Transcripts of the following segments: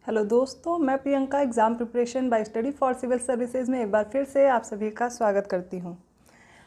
Hello दोस्तों, मैं Priyanka exam preparation by study for civil services में एक बार फिर से आप सभी का स्वागत करती हूं।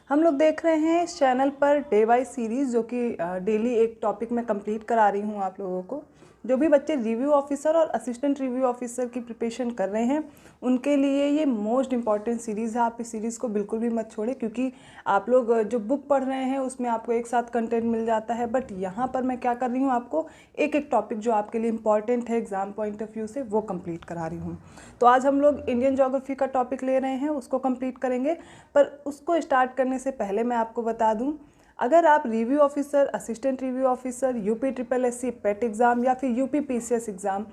हम लोग देख रहे हैं इस channel per day wise series, जो कि डेली एक टॉपिक में कंप्लीट करा रही हूं आप लोगों को। जो भी बच्चे रिव्यू ऑफिसर और असिस्टेंट रिव्यू ऑफिसर की प्रिपरेशन कर रहे हैं उनके लिए ये मोस्ट इंपॉर्टेंट सीरीज़ है। आप इस सीरीज़ को बिल्कुल भी मत छोड़ें, क्योंकि आप लोग जो बुक पढ़ रहे हैं उसमें आपको एक साथ कंटेंट मिल जाता है, बट यहाँ पर मैं क्या कर रही हूँ, आपको एक एक टॉपिक जो आपके लिए इंपॉर्टेंट है एग्जाम पॉइंट ऑफ व्यू से वो कंप्लीट करा रही हूँ। तो आज हम लोग इंडियन ज्योग्राफी का टॉपिक ले रहे हैं, उसको कंप्लीट करेंगे। पर उसको स्टार्ट करने से पहले मैं आपको बता दूँ, अगर आप review officer, assistant review officer, UP triple S C PET exam या फिर यूपी पीसीएस एग्ज़ाम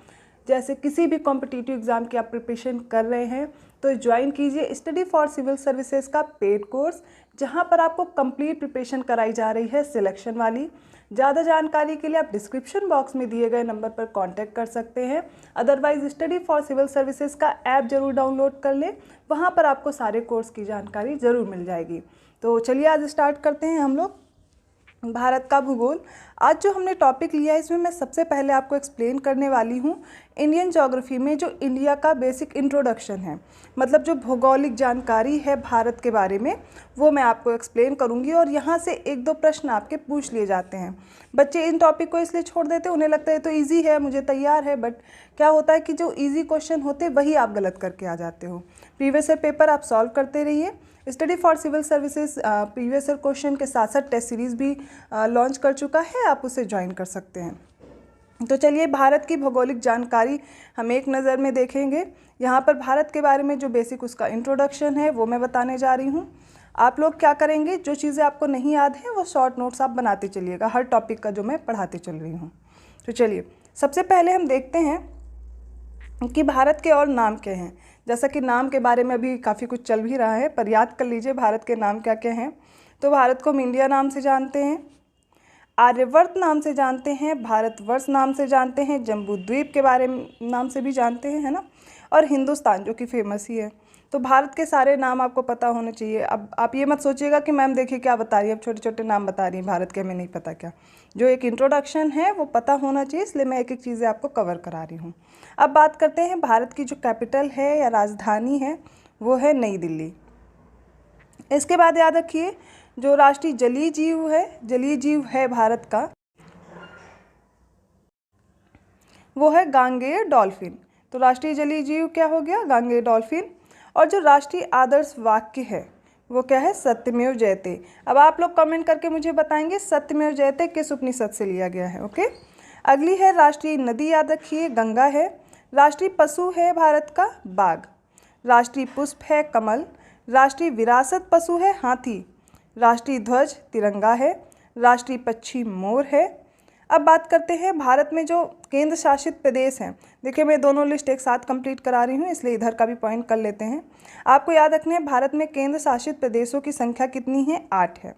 जैसे किसी भी कॉम्पिटिटिव एग्ज़ाम की आप प्रिपरेशन कर रहे हैं तो ज्वाइन कीजिए स्टडी फॉर सिविल सर्विसेज का पेड कोर्स, जहां पर आपको कंप्लीट प्रिपरेशन कराई जा रही है सिलेक्शन वाली। ज़्यादा जानकारी के लिए आप डिस्क्रिप्शन बॉक्स में दिए गए नंबर पर कांटेक्ट कर सकते हैं। Otherwise study for civil services का ऐप ज़रूर डाउनलोड कर लें, वहाँ पर आपको सारे कोर्स की जानकारी ज़रूर मिल जाएगी। तो चलिए आज स्टार्ट करते हैं हम लोग भारत का भूगोल। आज जो हमने टॉपिक लिया है इसमें मैं सबसे पहले आपको एक्सप्लेन करने वाली हूँ इंडियन ज्योग्राफी में जो इंडिया का बेसिक इंट्रोडक्शन है, मतलब जो भौगोलिक जानकारी है भारत के बारे में, वो मैं आपको एक्सप्लेन करूँगी। और यहाँ से एक दो प्रश्न आपके पूछ लिए जाते हैं। बच्चे इन टॉपिक को इसलिए छोड़ देते हैं, उन्हें लगता है तो ईजी है, मुझे तैयार है, बट क्या होता है कि जो ईजी क्वेश्चन होते वही आप गलत करके आ जाते हो। प्रीवियस ईयर पेपर आप सॉल्व करते रहिए। Study for civil services previous year question के साथ साथ टेस्ट सीरीज़ भी लॉन्च कर चुका है, आप उसे ज्वाइन कर सकते हैं। तो चलिए भारत की भौगोलिक जानकारी हम एक नज़र में देखेंगे। यहाँ पर भारत के बारे में जो बेसिक उसका इंट्रोडक्शन है वो मैं बताने जा रही हूँ। आप लोग क्या करेंगे, जो चीज़ें आपको नहीं याद है वो शॉर्ट नोट्स आप बनाते चलिएगा हर टॉपिक का जो मैं पढ़ाते चल रही हूँ। तो चलिए सबसे पहले हम देखते हैं कि भारत के और नाम क्या हैं। जैसा कि नाम के बारे में अभी काफ़ी कुछ चल भी रहा है, पर याद कर लीजिए भारत के नाम क्या क्या हैं। तो भारत को हम इंडिया नाम से जानते हैं, आर्यवर्त नाम से जानते हैं, भारतवर्ष नाम से जानते हैं, जम्बू द्वीप के बारे में नाम से भी जानते हैं, है ना, और हिंदुस्तान जो कि फेमस ही है। तो भारत के सारे नाम आपको पता होने चाहिए। अब आप ये मत सोचिएगा कि मैम देखिए क्या बता रही है, अब छोटे छोटे नाम बता रही हैं भारत के, हमें नहीं पता क्या। जो एक इंट्रोडक्शन है वो पता होना चाहिए, इसलिए मैं एक एक चीज़ें आपको कवर करा रही हूँ। अब बात करते हैं भारत की जो कैपिटल है या राजधानी है वो है नई दिल्ली। इसके बाद याद रखिए जो राष्ट्रीय जलीय जीव है भारत का, वो है गांगेय डॉल्फिन। तो राष्ट्रीय जलीय जीव क्या हो गया, गांगेय डॉल्फिन। और जो राष्ट्रीय आदर्श वाक्य है वो क्या है, सत्यमेव जयते। अब आप लोग कमेंट करके मुझे बताएंगे सत्यमेव जयते किस उपनिषद से लिया गया है। ओके, अगली है राष्ट्रीय नदी, याद रखिए गंगा है। राष्ट्रीय पशु है भारत का बाघ। राष्ट्रीय पुष्प है कमल। राष्ट्रीय विरासत पशु है हाथी। राष्ट्रीय ध्वज तिरंगा है। राष्ट्रीय पक्षी मोर है। अब बात करते हैं भारत में जो केंद्र शासित प्रदेश हैं। देखिए मैं दोनों लिस्ट एक साथ कंप्लीट करा रही हूँ, इसलिए इधर का भी पॉइंट कर लेते हैं। आपको याद रखना है भारत में केंद्र शासित प्रदेशों की संख्या कितनी है, 8 है,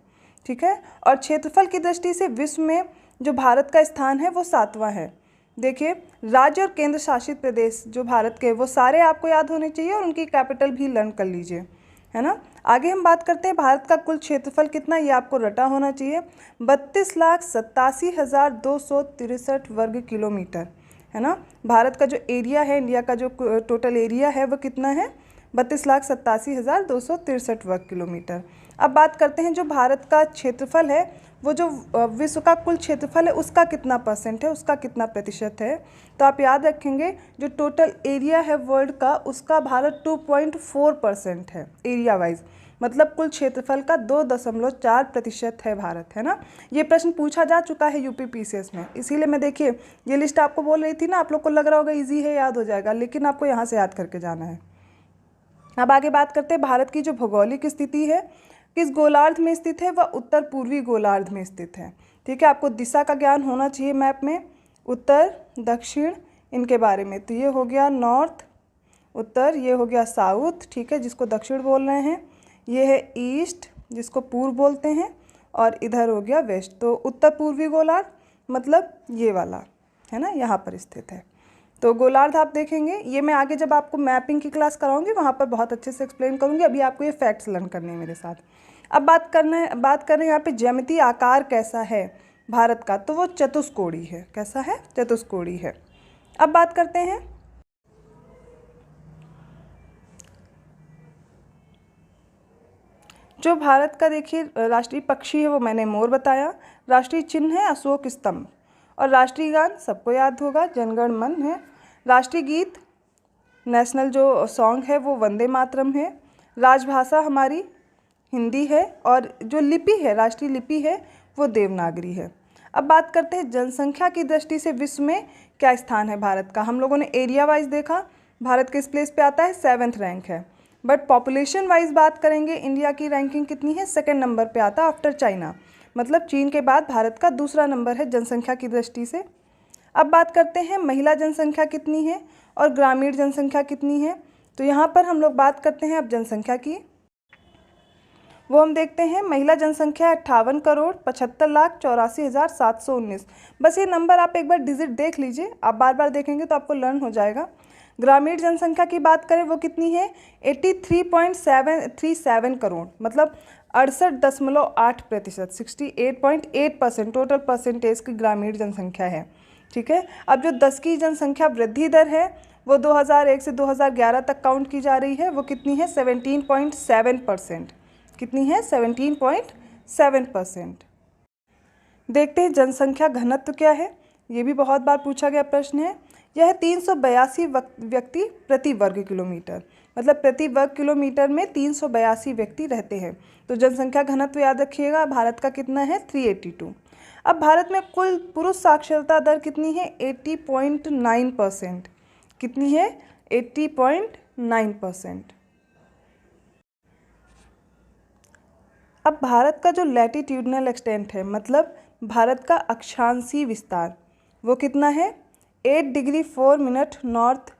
ठीक है। और क्षेत्रफल की दृष्टि से विश्व में जो भारत का स्थान है वो 7वां है। देखिए राज्य और केंद्र शासित प्रदेश जो भारत के वो सारे आपको याद होने चाहिए और उनकी कैपिटल भी लर्न कर लीजिए, है ना। आगे हम बात करते हैं भारत का कुल क्षेत्रफल कितना, ये आपको रटा होना चाहिए, 32,87,263 वर्ग किलोमीटर, है ना। भारत का जो एरिया है, इंडिया का जो टोटल एरिया है वो कितना है, 32,87,263 वर्ग किलोमीटर। अब बात करते हैं जो भारत का क्षेत्रफल है वो जो विश्व का कुल क्षेत्रफल है उसका कितना परसेंट है, उसका कितना प्रतिशत है। तो आप याद रखेंगे जो टोटल एरिया है वर्ल्ड का उसका भारत 2.4% है एरिया वाइज, मतलब कुल क्षेत्रफल का 2.4% है भारत, है ना। ये प्रश्न पूछा जा चुका है यूपी पीसीएस में, इसीलिए मैं देखिए ये लिस्ट आपको बोल रही थी ना, आप लोग को लग रहा होगा ईजी है, याद हो जाएगा, लेकिन आपको यहाँ से याद करके जाना है। अब आगे बात करते हैं भारत की जो भौगोलिक स्थिति है, किस गोलार्ध में स्थित है, वह उत्तर पूर्वी गोलार्ध में स्थित है, ठीक है। आपको दिशा का ज्ञान होना चाहिए मैप में, उत्तर दक्षिण इनके बारे में। तो ये हो गया नॉर्थ उत्तर, ये हो गया साउथ, ठीक है, जिसको दक्षिण बोल रहे हैं, ये है ईस्ट जिसको पूर्व बोलते हैं, और इधर हो गया वेस्ट। तो उत्तर पूर्वी गोलार्ध मतलब ये वाला, है ना, यहाँ पर स्थित है। तो गोलार्ध आप देखेंगे, ये मैं आगे जब आपको मैपिंग की क्लास कराऊंगी वहाँ पर बहुत अच्छे से एक्सप्लेन करूँगी, अभी आपको ये फैक्ट्स लर्न करने हैं मेरे साथ। अब बात करें यहाँ पे ज्यामितीय आकार कैसा है भारत का, तो वो चतुष्कोणीय है। कैसा है, चतुष्कोणीय है। अब बात करते हैं जो भारत का देखिए राष्ट्रीय पक्षी है वो मैंने मोर बताया, राष्ट्रीय चिन्ह है अशोक स्तंभ, और राष्ट्रीय गान सबको याद होगा जन गण मन है। राष्ट्रीय गीत नेशनल जो सॉन्ग है वो वंदे मातरम है। राजभाषा हमारी हिंदी है, और जो लिपि है राष्ट्रीय लिपि है वो देवनागरी है। अब बात करते हैं जनसंख्या की दृष्टि से विश्व में क्या स्थान है भारत का। हम लोगों ने एरिया वाइज देखा, भारत किस प्लेस पे आता है, 7th रैंक है। बट पॉपुलेशन वाइज बात करेंगे, इंडिया की रैंकिंग कितनी है, 2nd नंबर पे आता है आफ्टर चाइना, मतलब चीन के बाद भारत का दूसरा नंबर है जनसंख्या की दृष्टि से। अब बात करते हैं महिला जनसंख्या कितनी है और ग्रामीण जनसंख्या कितनी है। तो यहाँ पर हम लोग बात करते हैं अब जनसंख्या की, वो हम देखते हैं महिला जनसंख्या 58,75,84,719। बस ये नंबर आप एक बार डिजिट देख लीजिए, आप बार बार देखेंगे तो आपको लर्न हो जाएगा। ग्रामीण जनसंख्या की बात करें वो कितनी है, 83.737 करोड़, मतलब 68.8%, 68.8% टोटल परसेंटेज की ग्रामीण जनसंख्या है। ठीक है। अब जो 10 की जनसंख्या वृद्धि दर है वो 2001 से 2011 तक काउंट की जा रही है, वो कितनी है, 17.7%। कितनी है, 17.7%। देखते हैं जनसंख्या घनत्व क्या है, ये भी बहुत बार पूछा गया प्रश्न है। यह 382 व्यक्ति प्रति वर्ग किलोमीटर, मतलब प्रति वर्ग किलोमीटर में 382 व्यक्ति रहते हैं। तो जनसंख्या घनत्व याद रखिएगा, भारत का कितना है, 382। अब भारत में कुल पुरुष साक्षरता दर कितनी है, 80.9%। कितनी है, 80.9%। अब भारत का जो लैटिट्यूडनल एक्सटेंट है, मतलब भारत का अक्षांशीय विस्तार, वो कितना है, 8 डिग्री 4 मिनट नॉर्थ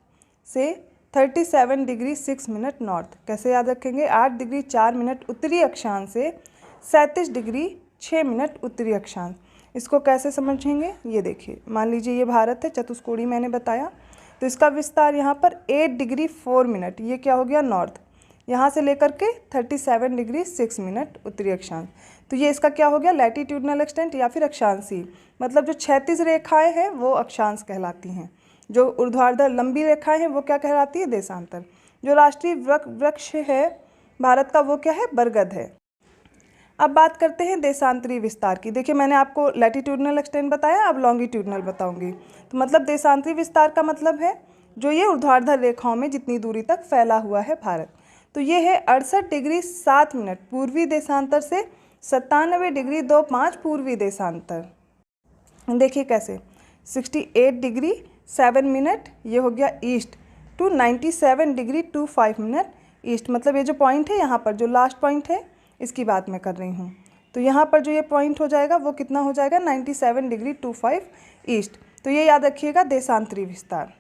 से 37 डिग्री 6 मिनट नॉर्थ। कैसे याद रखेंगे, 8 डिग्री 4 मिनट उत्तरी अक्षांश से 37 डिग्री 6 मिनट उत्तरी अक्षांश। इसको कैसे समझेंगे, ये देखिए, मान लीजिए ये भारत है, चतुष्कोणीय मैंने बताया, तो इसका विस्तार यहाँ पर 8 डिग्री 4 मिनट, ये क्या हो गया, नॉर्थ, यहाँ से लेकर के 37 डिग्री 6 मिनट उत्तरी अक्षांश। तो ये इसका क्या हो गया, लैटिट्यूडनल एक्सटेंट या फिर अक्षांशीय, मतलब जो क्षैतिज रेखाएं हैं वो अक्षांश कहलाती हैं, जो ऊर्ध्वाधर लंबी रेखाएं हैं वो क्या कहलाती है, देशांतर। जो राष्ट्रीय वृक्ष है भारत का वो क्या है, बरगद है। अब बात करते हैं देशांतरीय विस्तार की। देखिए मैंने आपको लैटिट्यूडनल एक्सटेंट बताया, अब लॉन्गिट्यूडनल बताऊंगी। तो मतलब देशांतरीय विस्तार का मतलब है जो ये ऊर्ध्वाधर रेखाओं में जितनी दूरी तक फैला हुआ है भारत। तो ये है 68 डिग्री 7 मिनट पूर्वी देशांतर से 97 डिग्री 25 पूर्वी देशांतर। देखिए कैसे, 68 डिग्री 7 मिनट ये हो गया east to 97 degree 25 minute east, मतलब ये जो पॉइंट है यहाँ पर जो लास्ट पॉइंट है इसकी बात मैं कर रही हूँ। तो यहाँ पर जो ये पॉइंट हो जाएगा वो कितना हो जाएगा, 97 डिग्री 25 ईस्ट। तो ये याद रखिएगा देशांतरीय विस्तार।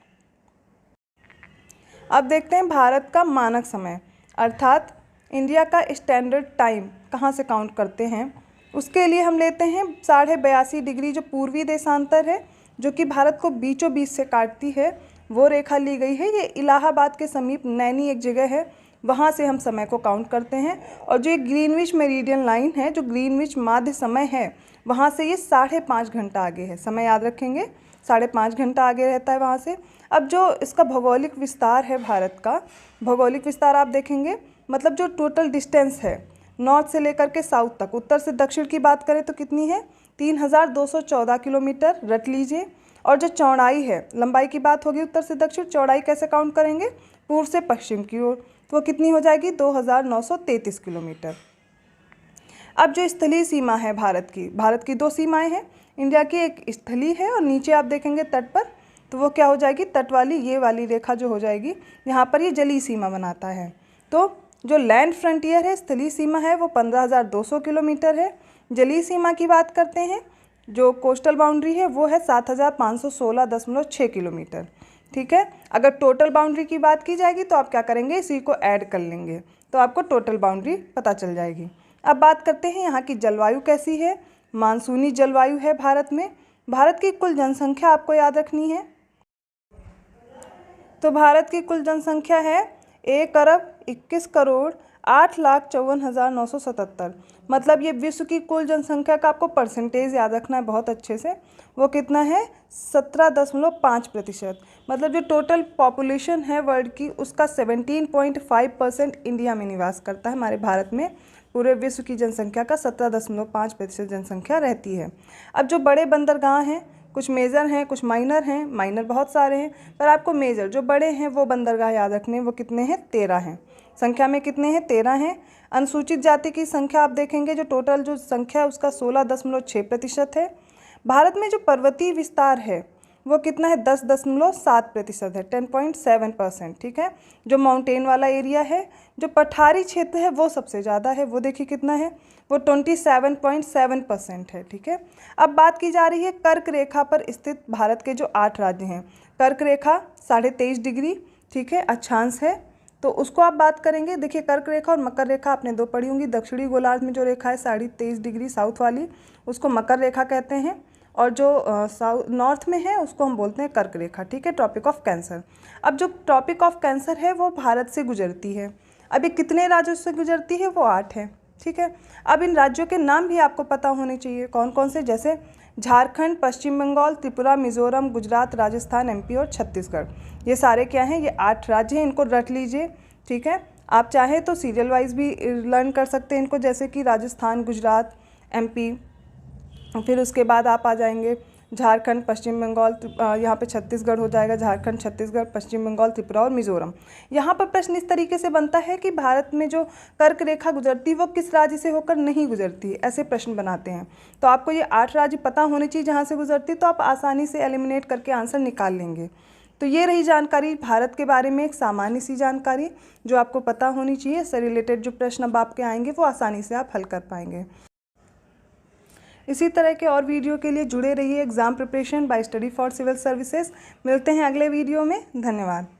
अब देखते हैं भारत का मानक समय, अर्थात इंडिया का स्टैंडर्ड टाइम कहाँ से काउंट करते हैं। उसके लिए हम लेते हैं 82.5 डिग्री जो पूर्वी देशांतर है, जो कि भारत को बीचों बीच से काटती है, वो रेखा ली गई है। ये इलाहाबाद के समीप नैनी एक जगह है, वहाँ से हम समय को काउंट करते हैं। और जो ये ग्रीनविच मेरिडियन लाइन है, जो ग्रीनविच माध्य समय है, वहाँ से ये 5.5 घंटा आगे है। समय याद रखेंगे, 5.5 घंटा आगे रहता है वहाँ से। अब जो इसका भौगोलिक विस्तार है भारत का, भौगोलिक विस्तार आप देखेंगे, मतलब जो टोटल डिस्टेंस है नॉर्थ से लेकर के साउथ तक, उत्तर से दक्षिण की बात करें तो कितनी है, 3214 किलोमीटर रट लीजिए। और जो चौड़ाई है, लंबाई की बात होगी उत्तर से दक्षिण, चौड़ाई कैसे काउंट करेंगे, पूर्व से पश्चिम की ओर, तो वो कितनी हो जाएगी, 2933 किलोमीटर। अब जो स्थलीय सीमा है भारत की 2 सीमाएं हैं। इंडिया की एक स्थलीय है और नीचे आप देखेंगे तट पर, तो वो क्या हो जाएगी, तट वाली ये वाली रेखा जो हो जाएगी, यहाँ पर ये जलीय सीमा बनाता है। तो जो लैंड फ्रंटियर है, स्थलीय सीमा है, वो 15,200 किलोमीटर है। जलीय सीमा की बात करते हैं, जो कोस्टल बाउंड्री है वो है 7,516.6 किलोमीटर। ठीक है। अगर टोटल बाउंड्री की बात की जाएगी तो आप क्या करेंगे, इसी को ऐड कर लेंगे तो आपको टोटल बाउंड्री पता चल जाएगी। अब बात करते हैं यहाँ की जलवायु कैसी है। मानसूनी जलवायु है भारत में। भारत की कुल जनसंख्या आपको याद रखनी है, तो भारत की कुल जनसंख्या है 1 अरब 21 करोड़ 8,54,977। मतलब ये विश्व की कुल जनसंख्या का आपको परसेंटेज याद रखना है बहुत अच्छे से। वो कितना है? 17.5%। मतलब जो टोटल पॉपुलेशन है वर्ल्ड की उसका 17.5% इंडिया में निवास करता है, हमारे भारत में। पूरे विश्व की जनसंख्या का 17.5% जनसंख्या रहती है। अब जो बड़े बंदरगाह हैं, कुछ मेजर हैं कुछ माइनर हैं, माइनर बहुत सारे हैं, पर आपको मेजर जो बड़े हैं वो बंदरगाह याद रखने हैं। वो कितने हैं? 13 हैं। संख्या में कितने हैं? 13 हैं। अनुसूचित जाति की संख्या आप देखेंगे जो टोटल जो संख्या है उसका 16.6% है। भारत में जो पर्वतीय विस्तार है वो कितना है? 10.7% है, 10.7%। ठीक है। जो माउंटेन वाला एरिया है, जो पठारी क्षेत्र है वो सबसे ज़्यादा है, वो देखिए कितना है? वो 27.7% है। ठीक है। अब बात की जा रही है कर्क रेखा पर स्थित भारत के जो 8 राज्य हैं। कर्क रेखा 23.5 डिग्री, ठीक है, अक्षांश है, तो उसको आप बात करेंगे। देखिए कर्क रेखा और मकर रेखा आपने दो पढ़ी होंगी। दक्षिणी गोलार्ध में जो रेखा है 23.5 डिग्री साउथ वाली, उसको मकर रेखा कहते हैं, और जो नॉर्थ में है उसको हम बोलते हैं कर्क रेखा। ठीक है। Tropic of cancer. अब जो ट्रॉपिक ऑफ कैंसर है वो भारत से गुजरती है। अब ये कितने राज्यों से गुजरती है? वो 8 है। ठीक है। अब इन राज्यों के नाम भी आपको पता होने चाहिए, कौन कौन से? जैसे झारखंड, पश्चिम बंगाल, त्रिपुरा, मिजोरम, गुजरात, राजस्थान, एमपी और छत्तीसगढ़। ये सारे क्या हैं? ये 8 राज्य हैं, इनको रट लीजिए। ठीक है। आप चाहे तो सीरियल वाइज भी लर्न कर सकते हैं इनको, जैसे कि राजस्थान, गुजरात, एमपी, फिर उसके बाद आप आ जाएंगे झारखंड, पश्चिम बंगाल, यहाँ पे छत्तीसगढ़ हो जाएगा, झारखंड, छत्तीसगढ़, पश्चिम बंगाल, त्रिपुरा और मिजोरम। यहाँ पर प्रश्न इस तरीके से बनता है कि भारत में जो कर्क रेखा गुजरती है वो किस राज्य से होकर नहीं गुजरती है, ऐसे प्रश्न बनाते हैं। तो आपको ये 8 राज्य पता होने चाहिए जहाँ से गुजरती, तो आप आसानी से एलिमिनेट करके आंसर निकाल लेंगे। तो ये रही जानकारी भारत के बारे में, एक सामान्य सी जानकारी जो आपको पता होनी चाहिए। इससे रिलेटेड जो प्रश्न अब आपके आएंगे वो आसानी से आप हल कर पाएंगे। इसी तरह के और वीडियो के लिए जुड़े रहिए exam preparation by study for civil services. मिलते हैं अगले वीडियो में। धन्यवाद।